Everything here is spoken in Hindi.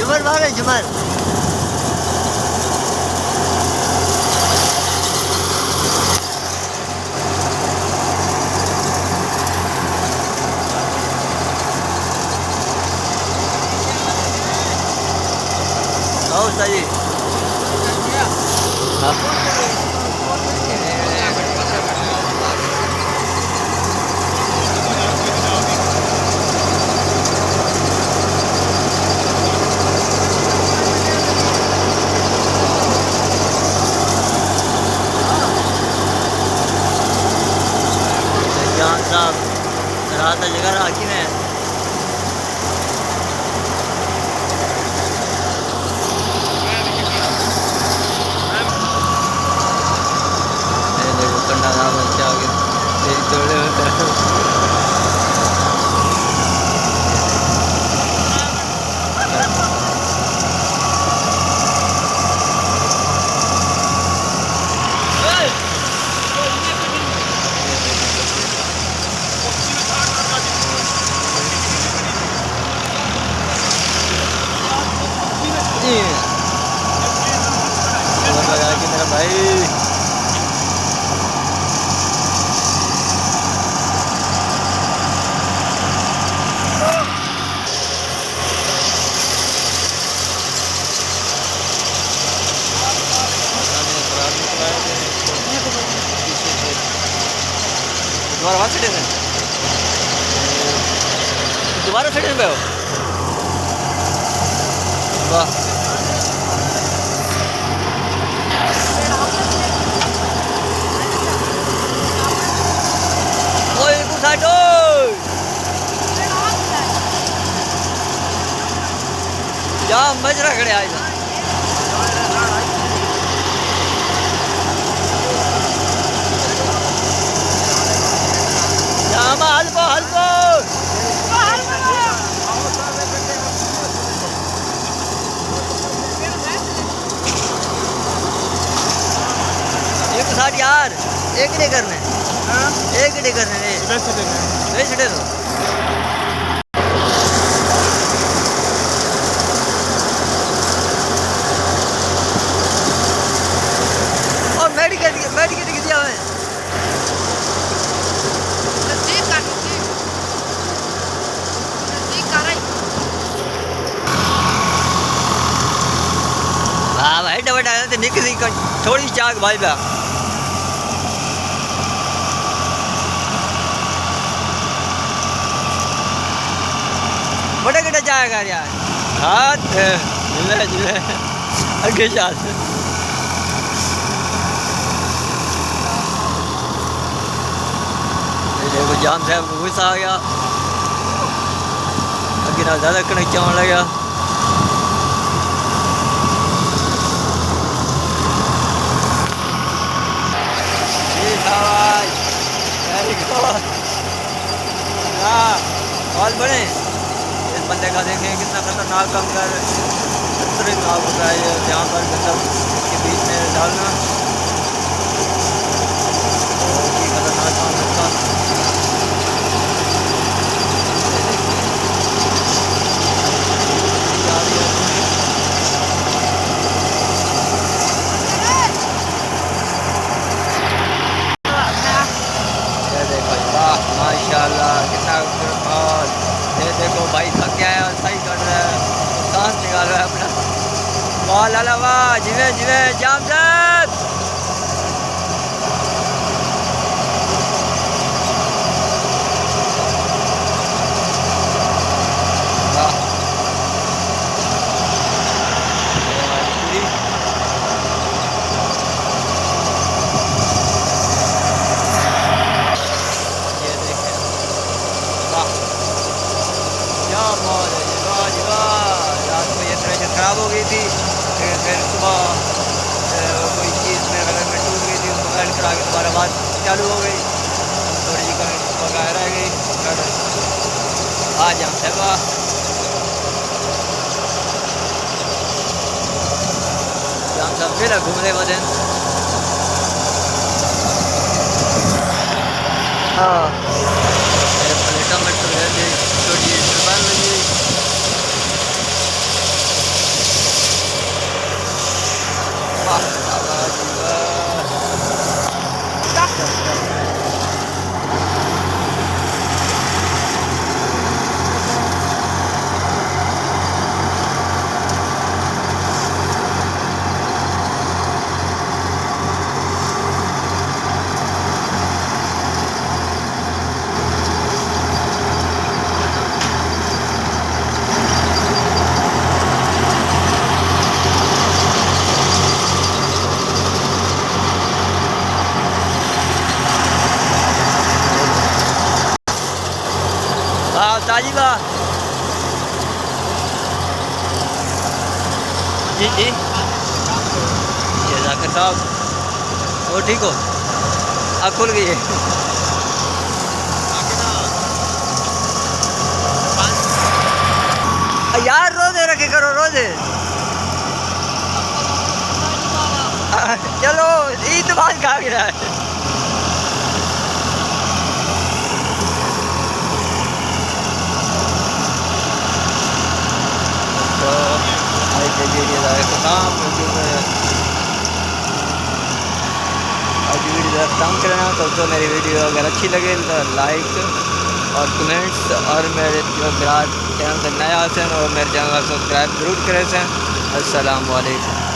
झुमर मारे झुमर। आओ सही। साहब रात जगह हाकिम है। देखो कंडा साहब अच्छा हो गया तेरी तोड़े लगा कि मेरा भाई दोबारा वहाँ से दोबारा से पे हो वाह। जा मजरा खड़े आए जामा हल्को हल्को एक साथ यार एक डे करने एक डे करने वैसे डे तो मेडिकेट दिया है हाँ भाई डबल डालते निकली थोड़ी चाक भाई बा बड़ा कितना जाएगा यार हाथ जिले जिले आगे चाल देखो जाम साहब को गुस्सा आ गया अगे ना ज़्यादा कनेक्ट आने लगा और बने इस बंदे का देखें कितना खतरनाक काम कर खतरनाक होता है ये यहाँ पर मतलब के बीच में डालना खतरनाक काम होता है। माशाल्लाह कितना और ये देखो भाई थक गया है और सही कर रहा है सांस निकाल रहा है अपना वाह लाला वाह जिवे जिवे जाम साहब खराब हो गई थी फिर सुबह कोई चीज़ में अगर में टूट गई थी उसको बैंड करा के दोबारा बात चालू हो गई थोड़ी सी कमी बकाया रह गई आज हम सेवा हम सब फिर घूमने वाले हाँ प्लेटा में छोटी बन रही हाँ ताजिबा जी जी ये जाकर साहब वो ठीक हो खुल गई है यार रोजे रखे करो रोजे चलो ईद बाद खा गया है तो आज के वीडियो का काम आज वीडियो काम करना तो मेरी वीडियो अगर अच्छी लगे तो लाइक और कमेंट्स और मेरे जो मेरा चैनल से नया हैं और मेरे चैनल को सब्सक्राइब जरूर करें। अस्सलाम वालेकुम।